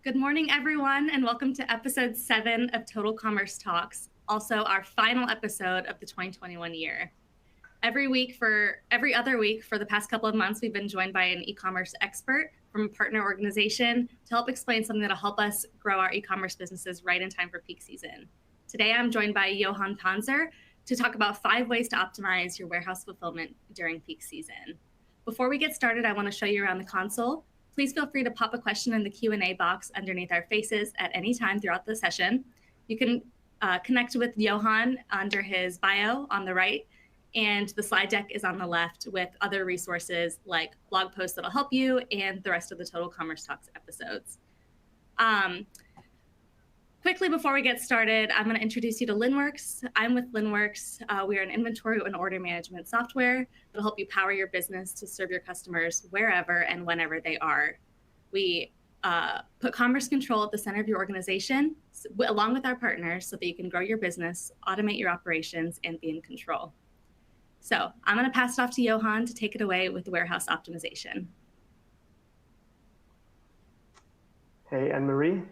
Good morning, everyone, and welcome to episode 7 of Total Commerce Talks, also our final episode of the 2021 year. Every other week for the past couple of months, we've been joined by an e-commerce expert from a partner organization to help explain something that'll help us grow our e-commerce businesses right in time for peak season. Today, I'm joined by Johannes Panzer to talk about 5 ways to optimize your warehouse fulfillment during peak season. Before we get started, I want to show you around the console. Please feel free to pop a question in the Q&A box underneath our faces at any time throughout the session. You can connect with Johan under his bio on the right, and the slide deck is on the left with other resources like blog posts that'll help you and the rest of the Total Commerce Talks episodes. Quickly, before we get started, I'm going to introduce you to Linnworks. I'm with Linnworks. We are an inventory and order management software that'll help you power your business to serve your customers wherever and whenever they are. We put commerce control at the center of your organization, along with our partners, so that you can grow your business, automate your operations, and be in control. So I'm going to pass it off to Johan to take it away with the warehouse optimization. Hey, Anne-Marie,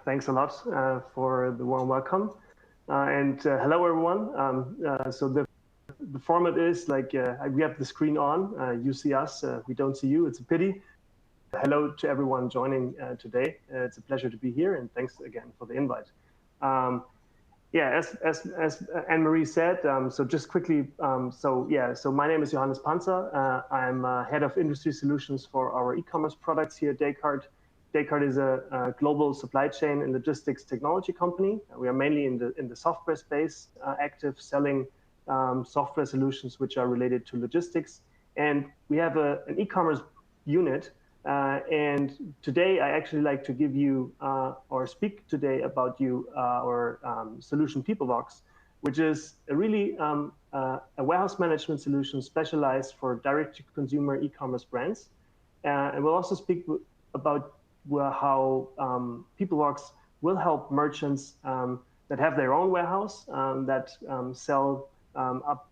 thanks a lot for the warm welcome. And hello, everyone. So the format is like we have the screen on. You see us, we don't see you. It's a pity. Hello to everyone joining today. It's a pleasure to be here, and thanks again for the invite. Yeah, as Anne-Marie said, so just quickly, so my name is Johannes Panzer. I'm head of industry solutions for our e-commerce products here at Descartes. Descartes is a global supply chain and logistics technology company. We are mainly in the software space, active, selling software solutions which are related to logistics. And we have an e-commerce unit. And today I actually like to give you or speak today about our solution Peoplebox, which is a really a warehouse management solution specialized for direct-to-consumer e-commerce brands. And we'll also speak about how Peoplebox will help merchants that have their own warehouse that sell up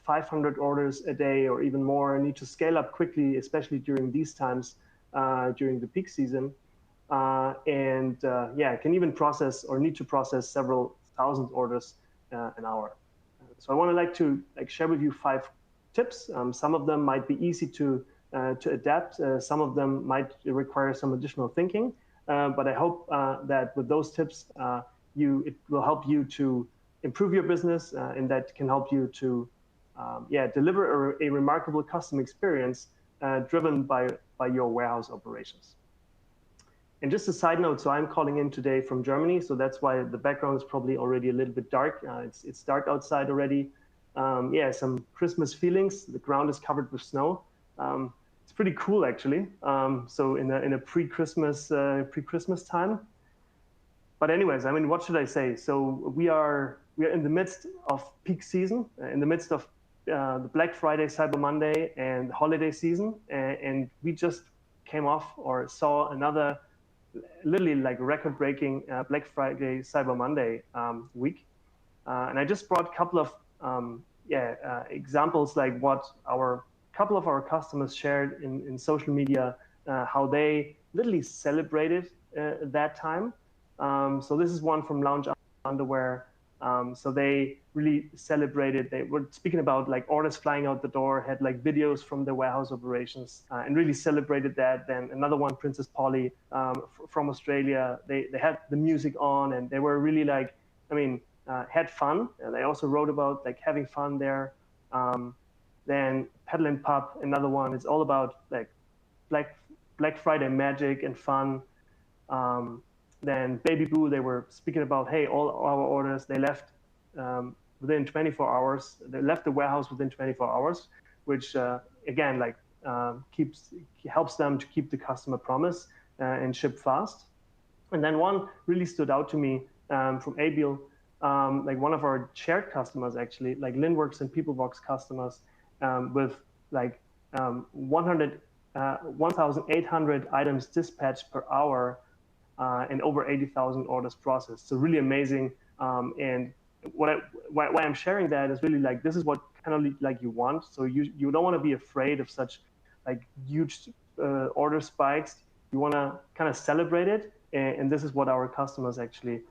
500 orders a day or even more, and need to scale up quickly, especially during these times, during the peak season, can even process or need to process several thousand orders an hour. So I want to share with you 5 tips. Some of them might be easy to adapt. Some of them might require some additional thinking, but I hope that with those tips, it will help you to improve your business, and that can help you to deliver a remarkable customer experience driven by your warehouse operations. And just a side note, so I'm calling in today from Germany, so that's why the background is probably already a little bit dark. It's dark outside already. Some Christmas feelings. The ground is covered with snow. It's pretty cool, actually. So in a pre-Christmas time. But anyways, I mean, what should I say? So we are in the midst of peak season, in the midst of the Black Friday, Cyber Monday, and holiday season, and we just came off or saw another, literally like record-breaking Black Friday, Cyber Monday week, and I just brought a couple of examples, like what couple of our customers shared in social media, how they literally celebrated that time. So this is one from Lounge Underwear. So they really celebrated. They were speaking about like orders flying out the door, had like videos from their warehouse operations, and really celebrated that. Then another one, Princess Polly from Australia. They had the music on, and they were really like, had fun. And they also wrote about like having fun there. Then Pedal and Pup, another one. It's all about like Black Friday magic and fun. Then Baby Boo, they were speaking about, hey, all our orders, they left within 24 hours. They left the warehouse within 24 hours, which again, like helps them to keep the customer promise and ship fast. And then one really stood out to me from Abiel, like one of our shared customers, actually, like Linnworks and Peoplebox customers, with like 1,800 items dispatched per hour and over 80,000 orders processed. So really amazing. And why I'm sharing that is really like, this is what kind of like you want. So you don't want to be afraid of such like huge order spikes. You want to kind of celebrate it and this is what our customers actually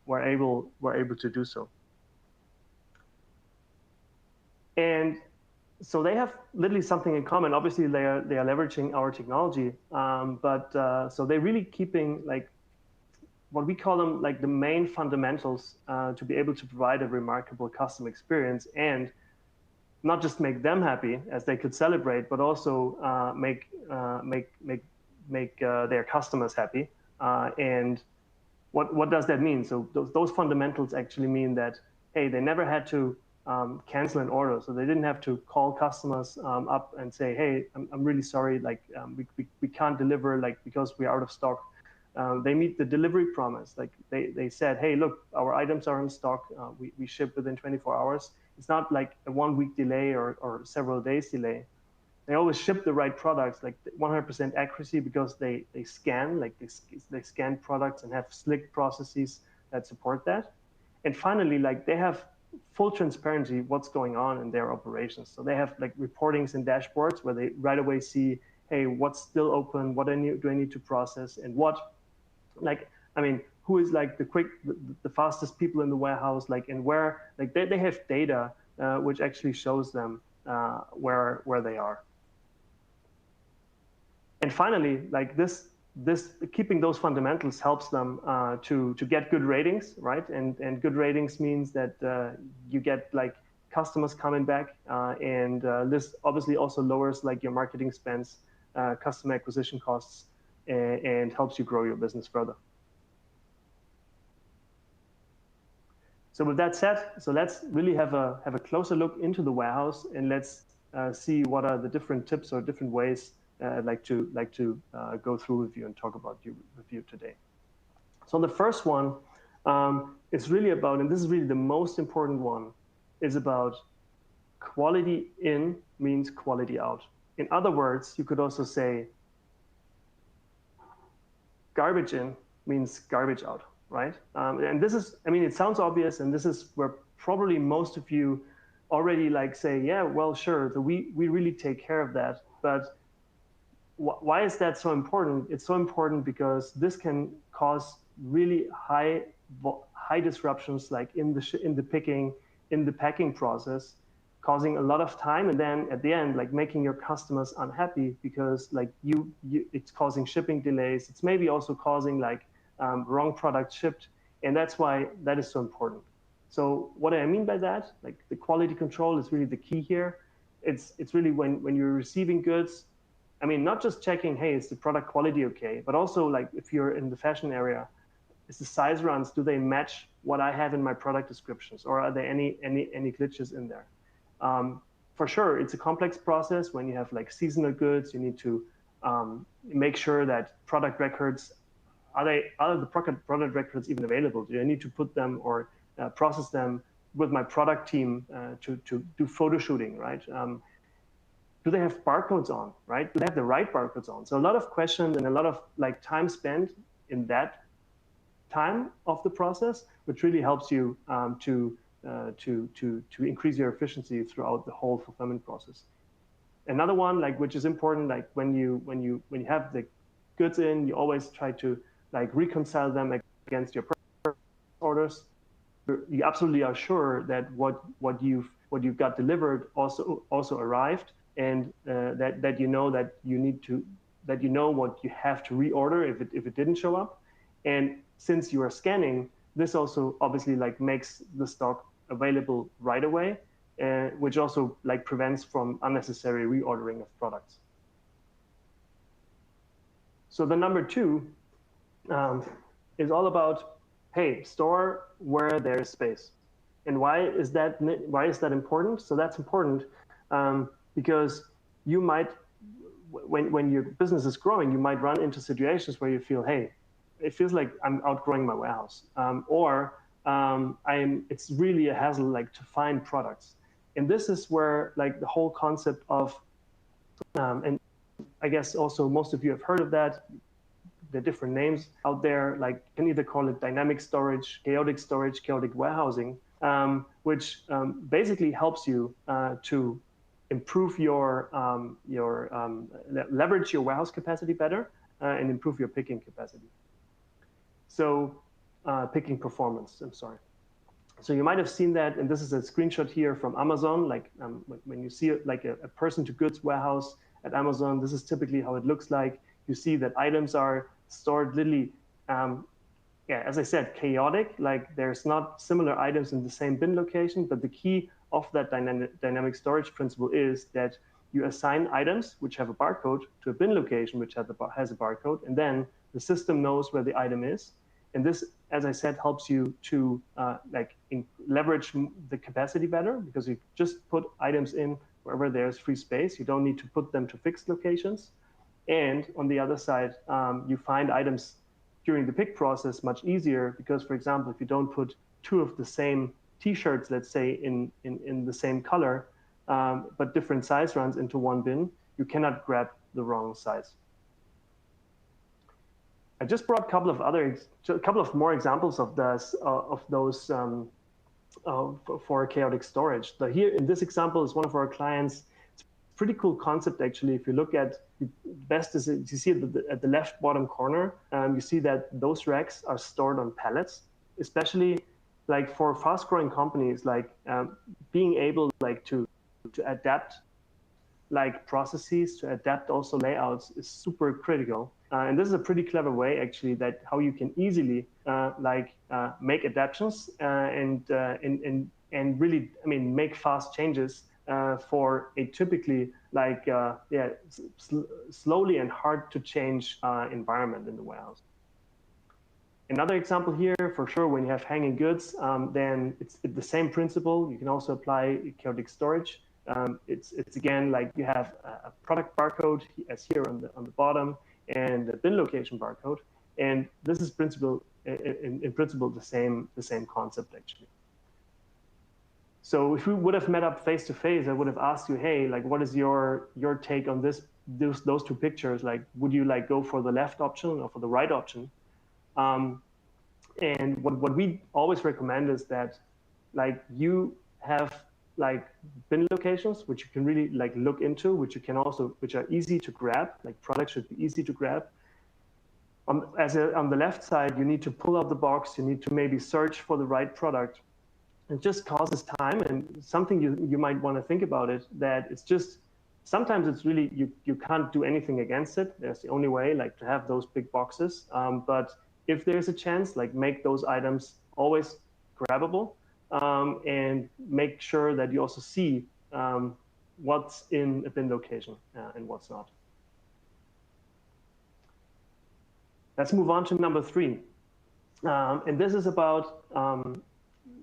were able to do so. And so they have literally something in common. Obviously, they are leveraging our technology, but so they're really keeping like what we call them like the main fundamentals to be able to provide a remarkable customer experience and not just make them happy as they could celebrate, but also make their customers happy. And what does that mean? So those fundamentals actually mean that, hey, they never had to cancel an order. So they didn't have to call customers up and say, hey, I'm really sorry, like we can't deliver like because we're out of stock. They meet the delivery promise. Like they said, hey, look, our items are in stock. We ship within 24 hours. It's not like a 1 week delay or several days delay. They always ship the right products, like 100% accuracy, because they scan, like they scan products and have slick processes that support that. And finally, like they have full transparency what's going on in their operations. So they have like reportings and dashboards where they right away see, hey, what's still open, what do I need to process, and what, like, I mean, who is like the fastest people in the warehouse, like, and where, like they have data which actually shows them where they are. And finally, like this keeping those fundamentals helps them to get good ratings, right? And good ratings means that you get like customers coming back, and this obviously also lowers like your marketing spends, customer acquisition costs, and helps you grow your business further. So with that said, so let's really have a closer look into the warehouse, and let's see what are the different tips or different ways I'd like to go through with you and talk about with you today. So the first one is really about, and this is really the most important one, is about quality in means quality out. In other words, you could also say garbage in means garbage out, right? And this is, I mean, it sounds obvious, and this is where probably most of you already like say, yeah, well, sure, we really take care of that, but why is that so important? It's so important because this can cause really high disruptions, like in the picking, in the packing process, causing a lot of time, and then at the end, like making your customers unhappy because like it's causing shipping delays. It's maybe also causing like wrong product shipped, and that's why that is so important. So what do I mean by that? Like the quality control is really the key here. It's really when you're receiving goods, I mean, not just checking, hey, is the product quality okay, but also like if you're in the fashion area, is the size runs, do they match what I have in my product descriptions, or are there any glitches in there? For sure, it's a complex process. When you have like seasonal goods, you need to make sure that product records, are the product records even available? Do I need to put them or process them with my product team to do photo shooting, right? Do they have barcodes on, right? Do they have the right barcodes on? So a lot of questions and a lot of like time spent in that time of the process, which really helps you to increase your efficiency throughout the whole fulfillment process. Another one, like which is important, like when you have the goods in, you always try to like reconcile them against your orders. You absolutely are sure that what you've got delivered also arrived, and that you know what you have to reorder if it didn't show up. And since you are scanning, this also obviously like makes the stock available right away, which also like prevents from unnecessary reordering of products. So the number two is all about, hey, store where there is space. And why is that important? So that's important because you might, when your business is growing, you might run into situations where you feel, hey, it feels like I'm outgrowing my warehouse, it's really a hassle like to find products. And this is where like the whole concept of, and I guess also most of you have heard of that, the different names out there, like you can either call it dynamic storage, chaotic warehousing, which basically helps you to improve leverage your warehouse capacity better and improve your picking capacity. So picking performance, I'm sorry. So you might have seen that, and this is a screenshot here from Amazon. Like when you see like a person to goods warehouse at Amazon, this is typically how it looks like. You see that items are stored literally, yeah, as I said, chaotic. Like there's not similar items in the same bin location, but the key of that dynamic storage principle is that you assign items which have a barcode to a bin location which has a barcode, and then the system knows where the item is. And this, as I said, helps you to leverage the capacity better, because you just put items in wherever there's free space. You don't need to put them to fixed locations. And on the other side, you find items during the pick process much easier, because, for example, if you don't put two of the same T-shirts, let's say in the same color, but different size runs into one bin, you cannot grab the wrong size. I just brought a couple of more examples of this, of those for chaotic storage. So here in this example is one of our clients. It's a pretty cool concept, actually. If you look at best is you see at the left bottom corner, you see that those racks are stored on pallets, especially like for fast-growing companies, like being able like to adapt like processes, to adapt also layouts is super critical. And this is a pretty clever way, actually, that how you can easily make adaptations and really, I mean, make fast changes for a typically slowly and hard to change environment in the warehouse. Another example here, for sure, when you have hanging goods, then it's the same principle. You can also apply chaotic storage. It's again like you have a product barcode as here on the bottom, and a bin location barcode, and this is in principle the same concept, actually. So if we would have met up face to face, I would have asked you, hey, like, what is your take on those two pictures? Like, would you like go for the left option or for the right option? And what we always recommend is that like you have like bin locations which you can really like look into, which are easy to grab. Like products should be easy to grab. On the left side, you need to pull out the box. You need to maybe search for the right product. It just causes time, and something you might want to think about it, that it's just sometimes it's really you can't do anything against it. There's the only way, like, to have those big boxes. But if there's a chance, like, make those items always grabbable, and make sure that you also see what's in a bin location and what's not. Let's move on to number 3. And this is about,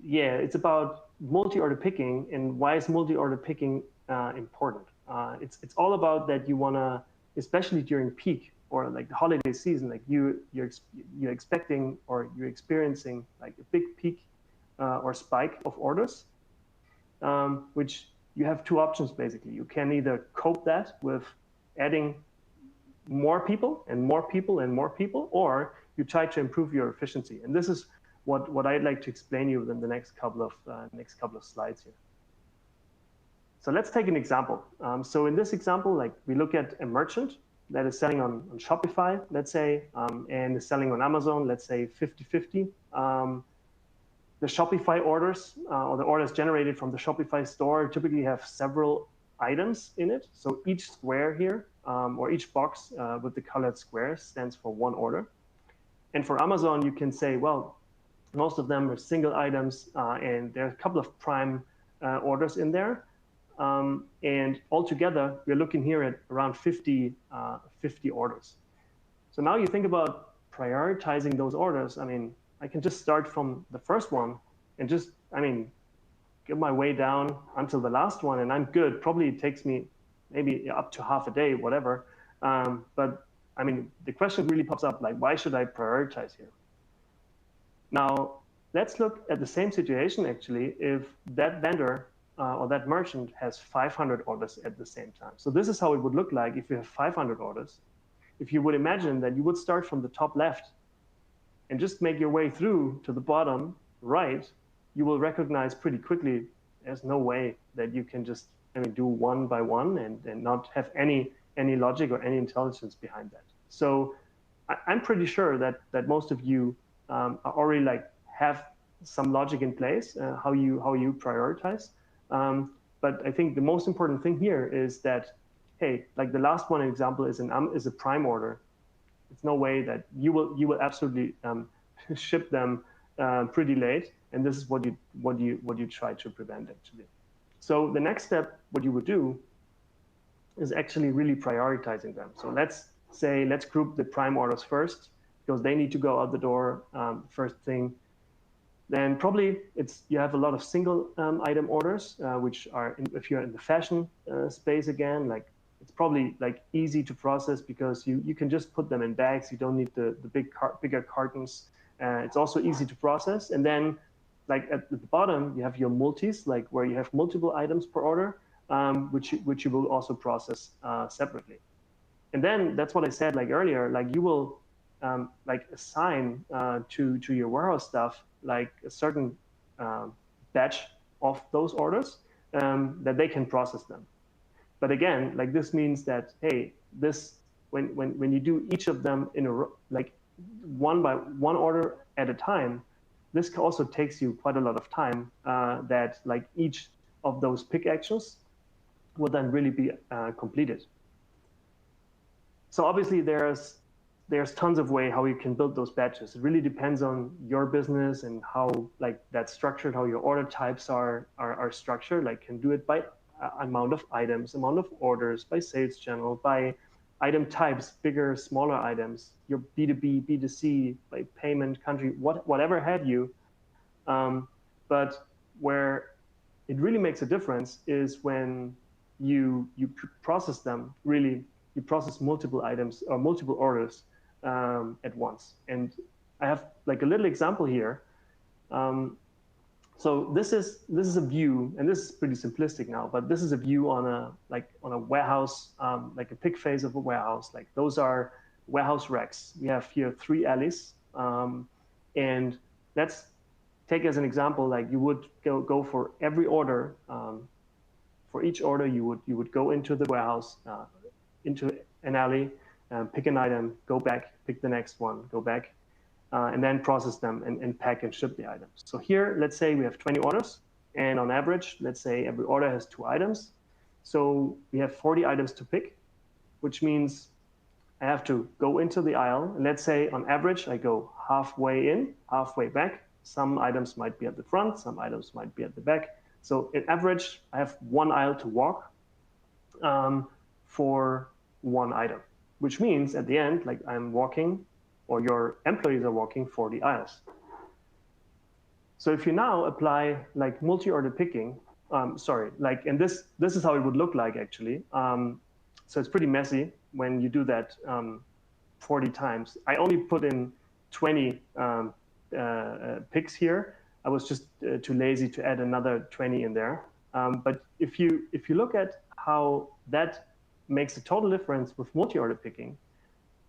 it's about multi-order picking, and why is multi-order picking important? It's all about that you want to, especially during peak or like the holiday season, like you're expecting or you're experiencing like a big peak or spike of orders, which you have two options, basically. You can either cope that with adding more people and more people and more people, or you try to improve your efficiency. And this is what I'd like to explain you in the next couple of slides here. So let's take an example. So in this example, like, we look at a merchant that is selling on Shopify, let's say, and is selling on Amazon, let's say 50-50. The Shopify orders, or the orders generated from the Shopify store, typically have several items in it. So each square here, or each box with the colored squares, stands for one order. And for Amazon, you can say, well, most of them are single items, and there are a couple of prime orders in there. And altogether, we're looking here at around 50 orders. So now you think about prioritizing those orders. I mean, I can just start from the first one and just, get my way down until the last one, and I'm good. Probably it takes me maybe up to half a day, whatever. But the question really pops up, like, why should I prioritize here? Now, let's look at the same situation, actually, if that vendor or that merchant has 500 orders at the same time. So this is how it would look like if you have 500 orders. If you would imagine that you would start from the top left and just make your way through to the bottom right, you will recognize pretty quickly there's no way that you can just do one by one and not have any logic or any intelligence behind that. So I'm pretty sure that most of you already like have some logic in place, how you prioritize. But I think the most important thing here is that, hey, like the last one example is a prime order. It's no way that you will absolutely ship them pretty late, and this is what you try to prevent actually. So the next step, what you would do, is actually really prioritizing them. So let's group the prime orders first, because they need to go out the door first thing. Then probably you have a lot of single item orders, which are if you're in the fashion space again, like it's probably like easy to process because you can just put them in bags. You don't need the bigger cartons. It's also easy to process. And then like at the bottom, you have your multis, like where you have multiple items per order, which you will also process separately. And then that's what I said like earlier, like you will like assign to your warehouse staff like a certain batch of those orders that they can process them. But again, like this means that, hey, when you do each of them in a like one by one order at a time, this also takes you quite a lot of time that like each of those pick actions will then really be completed. So obviously there's tons of way how you can build those batches. It really depends on your business and how like that's structured, how your order types are structured. Like can do it by amount of items, amount of orders, by sales channel, by item types, bigger, smaller items, your B2B, B2C, by payment, country, whatever have you. But where it really makes a difference is when you process them, really, you process multiple items or multiple orders at once. And I have like a little example here. So this is a view, and this is pretty simplistic now, but this is a view on a warehouse, like a pick phase of a warehouse. Like those are warehouse racks. We have here 3 alleys, and let's take as an example, like you would go for every order. For each order, you would go into the warehouse, into an alley, pick an item, go back, pick the next one, go back, and then process them and pack and ship the items. So here, let's say we have 20 orders, and on average, let's say every order has 2 items. So we have 40 items to pick, which means I have to go into the aisle. And let's say on average, I go halfway in, halfway back. Some items might be at the front, some items might be at the back. So in average, I have 1 aisle to walk for 1 item, which means at the end, like I'm walking, or your employees are walking 40 aisles. So if you now apply like multi-order picking, and this is how it would look like actually. So it's pretty messy when you do that 40 times. I only put in 20 picks here. I was just too lazy to add another 20 in there. But if you look at how that makes a total difference with multi-order picking,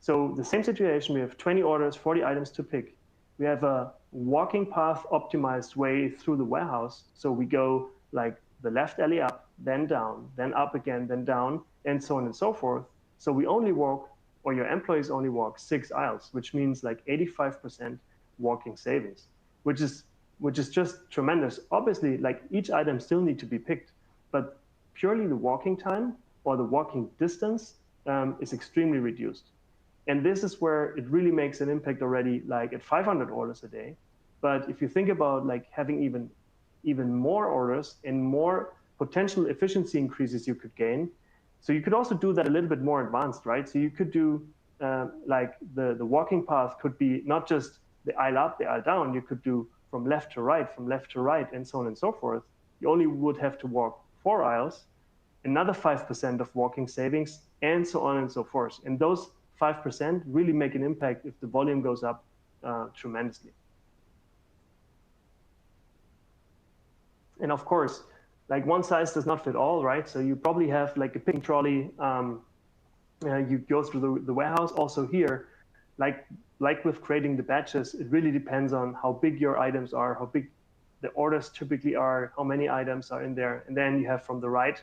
so the same situation, we have 20 orders, 40 items to pick. We have a walking path optimized way through the warehouse. So we go like the left alley up, then down, then up again, then down, and so on and so forth. So we only walk, or your employees only walk 6 aisles, which means like 85% walking savings, which is just tremendous. Obviously, like each item still need to be picked, but purely the walking time or the walking distance is extremely reduced. And this is where it really makes an impact already, like at 500 orders a day. But if you think about like having even more orders and more potential efficiency increases you could gain, so you could also do that a little bit more advanced, right? So you could do like the walking path could be not just the aisle up, the aisle down. You could do from left to right, and so on and so forth. You only would have to walk 4 aisles, another 5% of walking savings, and so on and so forth. And those 5% really make an impact if the volume goes up tremendously. And of course, like one size does not fit all, right? So you probably have like a picking trolley. You go through the warehouse. Also here, like with creating the batches, it really depends on how big your items are, how big the orders typically are, how many items are in there. And then you have from the right,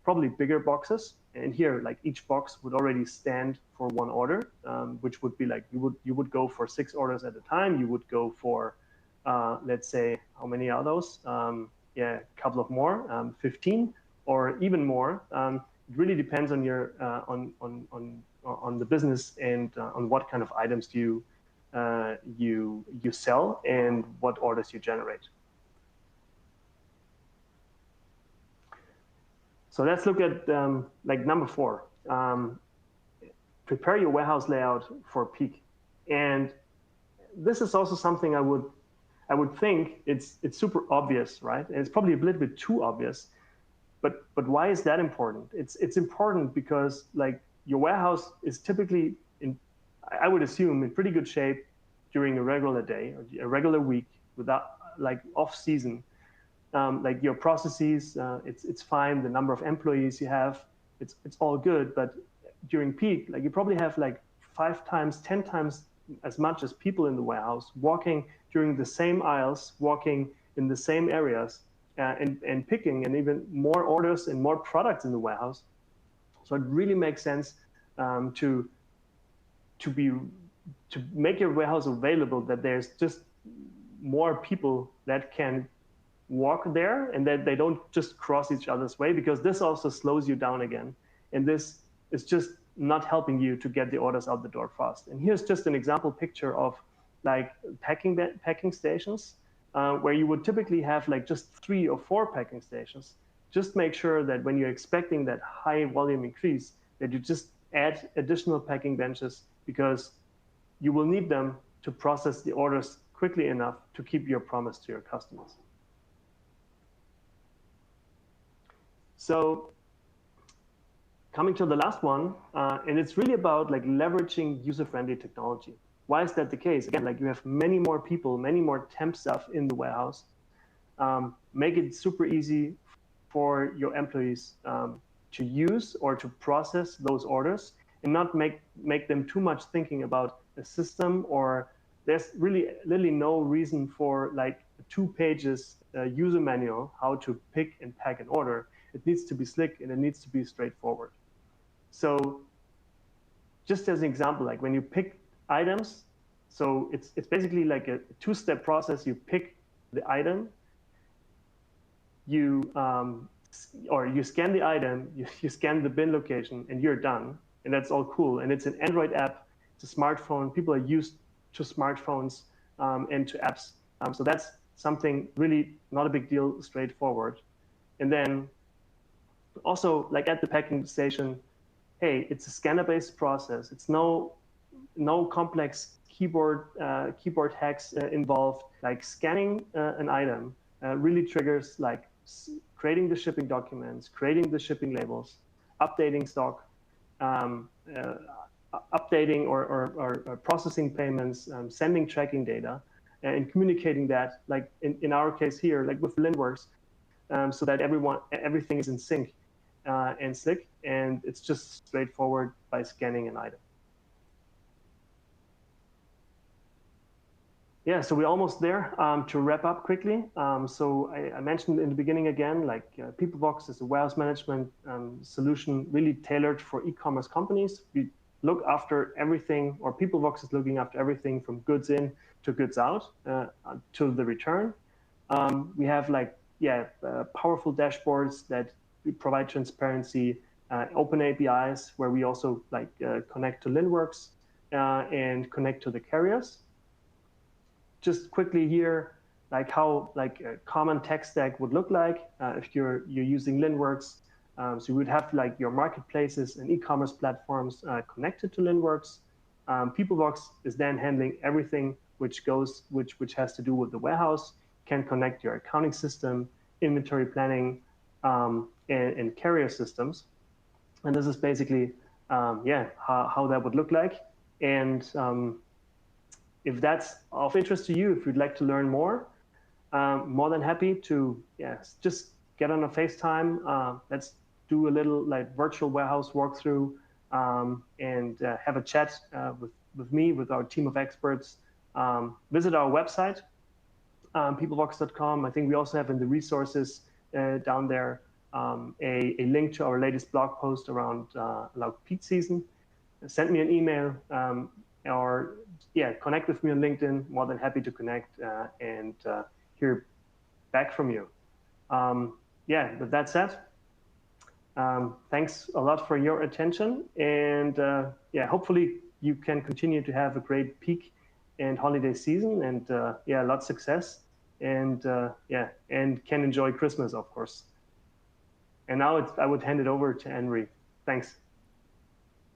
probably bigger boxes. And here, like each box would already stand for one order, which would be like you would go for 6 orders at a time. You would go for let's say, how many are those? Yeah, a couple of more, 15 or even more. It really depends on your on the business and on what kind of items you sell and what orders you generate. So let's look at like number 4. Prepare your warehouse layout for peak. And this is also something I would think it's super obvious, right? And it's probably a little bit too obvious. But why is that important? It's important because like your warehouse is typically I would assume in pretty good shape during a regular day or a regular week without like off season. Like your processes, it's fine. The number of employees you have, it's all good. But during peak, like you probably have like 5 times, 10 times as much as people in the warehouse walking during the same aisles, walking in the same areas, and picking, and even more orders and more products in the warehouse. So it really makes sense to make your warehouse available, that there's just more people that can walk there and that they don't just cross each other's way, because this also slows you down again. And this is just not helping you to get the orders out the door fast. And here's just an example picture of like packing stations, where you would typically have like just 3 or 4 packing stations. Just make sure that when you're expecting that high volume increase, that you just add additional packing benches, because you will need them to process the orders quickly enough to keep your promise to your customers. So coming to the last one, and it's really about like leveraging user-friendly technology. Why is that the case? Again, like you have many more people, many more temp staff in the warehouse. Make it super easy for your employees to use or to process those orders, and not make them too much thinking about a system, or there's really no reason for like 2 pages user manual how to pick and pack an order. It needs to be slick and it needs to be straightforward. So just as an example, like when you pick items, so it's basically like a 2-step process. You pick the item, you scan the item, you scan the bin location, and you're done. And that's all cool. And it's an Android app, it's a smartphone. People are used to smartphones and to apps. So that's something really not a big deal, straightforward. And then also, like at the packing station, hey, it's a scanner-based process. It's no complex keyboard hacks involved. Like scanning an item really triggers like creating the shipping documents, creating the shipping labels, updating stock, updating or processing payments, sending tracking data, and communicating that, like in our case here, like with Linnworks, so that everything is in sync and slick, and it's just straightforward by scanning an item. Yeah, so we're almost there. To wrap up quickly, so I mentioned in the beginning again, like Peoplebox is a warehouse management solution really tailored for e-commerce companies. We look after everything, or Peoplebox is looking after everything from goods in to goods out to the return. We have like powerful dashboards that provide transparency, open APIs where we also like connect to Linnworks and connect to the carriers. Just quickly here, like how like a common tech stack would look like if you're using Linnworks. So you would have like your marketplaces and e-commerce platforms connected to Linnworks. Peoplebox is then handling everything which has to do with the warehouse, can connect your accounting system, inventory planning, and carrier systems. And this is basically how that would look like. And if that's of interest to you, if you'd like to learn more, more than happy to just get on a FaceTime. Let's do a little like virtual warehouse walkthrough and have a chat with me, with our team of experts. Visit our website, peoplebox.com. I think we also have in the resources down there a link to our latest blog post around peak season, send me an email, or connect with me on LinkedIn. More than happy to connect and hear back from you. With that said, thanks a lot for your attention, and hopefully you can continue to have a great peak and holiday season, and lots of success, and can enjoy Christmas, of course. And now I would hand it over to Anne-Marie. Thanks.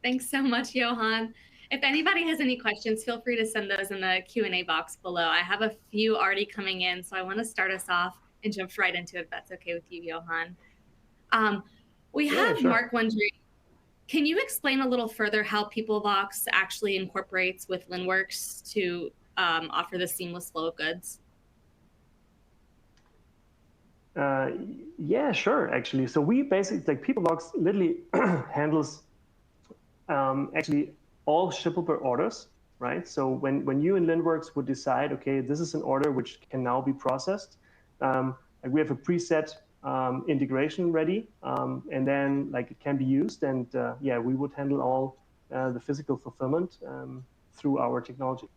Thanks so much, Johan. If anybody has any questions, feel free to send those in the Q&A box below. I have a few already coming in, so I want to start us off and jump right into it, if that's okay with you, Johan. We have sure. Mark wondering, can you explain a little further how PeopleVox actually incorporates with Linnworks to offer the seamless flow of goods? Yeah, sure, actually. So we basically, PeopleVox literally handles actually all shippable orders, right? So when you in Linnworks would decide, okay, this is an order which can now be processed, we have a preset integration ready, and then it can be used, and we would handle all the physical fulfillment through our technology.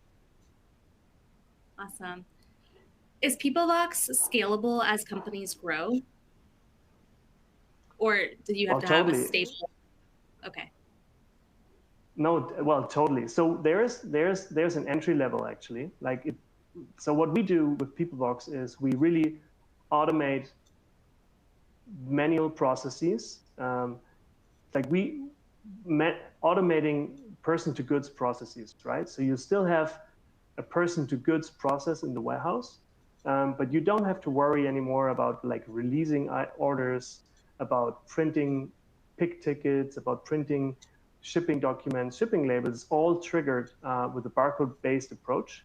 Awesome. Is PeopleVox scalable as companies grow, or do you have to have a stable? Okay. No, well, totally. So there's an entry level actually. So what we do with PeopleVox is we really automate manual processes, automating person to goods processes, right? So you still have a person to goods process in the warehouse, but you don't have to worry anymore about releasing orders, about printing pick tickets, about printing shipping documents, shipping labels, all triggered with a barcode-based approach.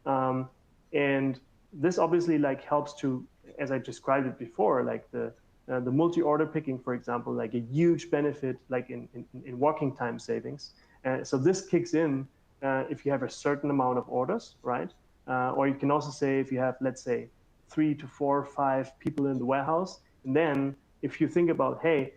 And this obviously helps to, as I described it before, the multi-order picking, for example, a huge benefit in walking time savings. So this kicks in if you have a certain amount of orders, right? Or you can also say if you have, let's say, 3 to 4 or 5 people in the warehouse, and then if you think about, hey,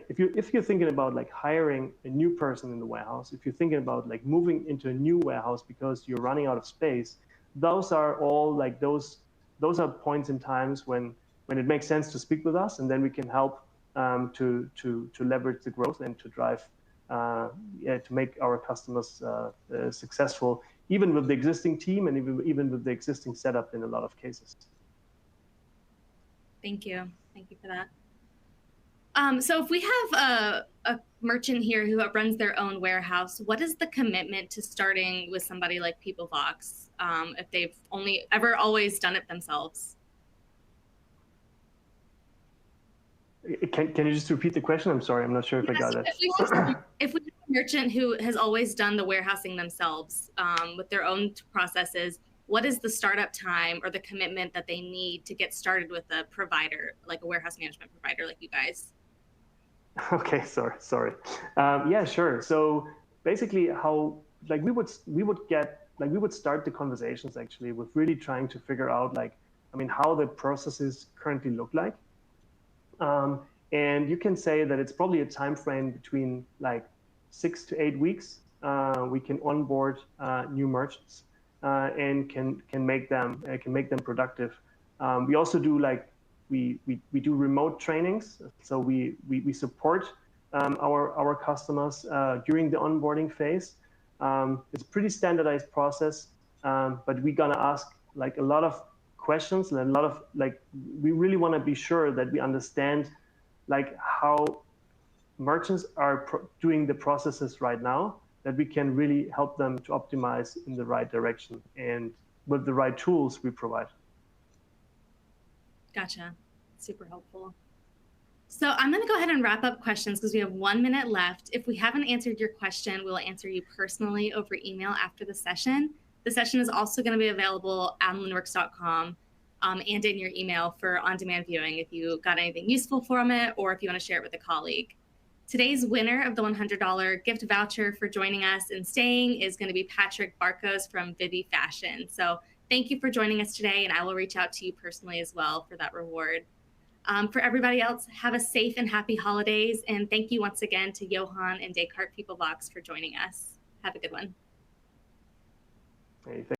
if you're thinking about hiring a new person in the warehouse, if you're thinking about moving into a new warehouse because you're running out of space, those are all those are points in times when it makes sense to speak with us, and then we can help to leverage the growth and to drive to make our customers successful, even with the existing team and even with the existing setup in a lot of cases. Thank you for that. So if we have a merchant here who runs their own warehouse, what is the commitment to starting with somebody like PeopleVox if they've always done it themselves? Can you just repeat the question? I'm sorry, I'm not sure if I got it. If we have a merchant who has always done the warehousing themselves with their own processes, what is the startup time or the commitment that they need to get started with a provider, like a warehouse management provider like you guys? Okay, sorry. Yeah, sure. So basically, how we would start the conversations actually with really trying to figure out how the processes currently look like, and you can say that it's probably a time frame between 6 to 8 weeks. We can onboard new merchants and can make them productive. We also do we do remote trainings, so we support our customers during the onboarding phase. It's a pretty standardized process, but we're gonna ask a lot of questions and a lot of we really want to be sure that we understand how merchants are doing the processes right now, that we can really help them to optimize in the right direction and with the right tools we provide. Gotcha. Super helpful. So I'm going to go ahead and wrap up questions because we have 1 minute left. If we haven't answered your question, we'll answer you personally over email after the session. The session is also going to be available on linnworks.com and in your email for on-demand viewing if you got anything useful from it or if you want to share it with a colleague. Today's winner of the $100 gift voucher for joining us and staying is going to be Patrick Barkos from Vivi Fashion. So thank you for joining us today, and I will reach out to you personally as well for that reward. For everybody else, have a safe and happy holidays. And thank you once again to Johan and Descartes Peoplebox for joining us. Have a good one. Hey,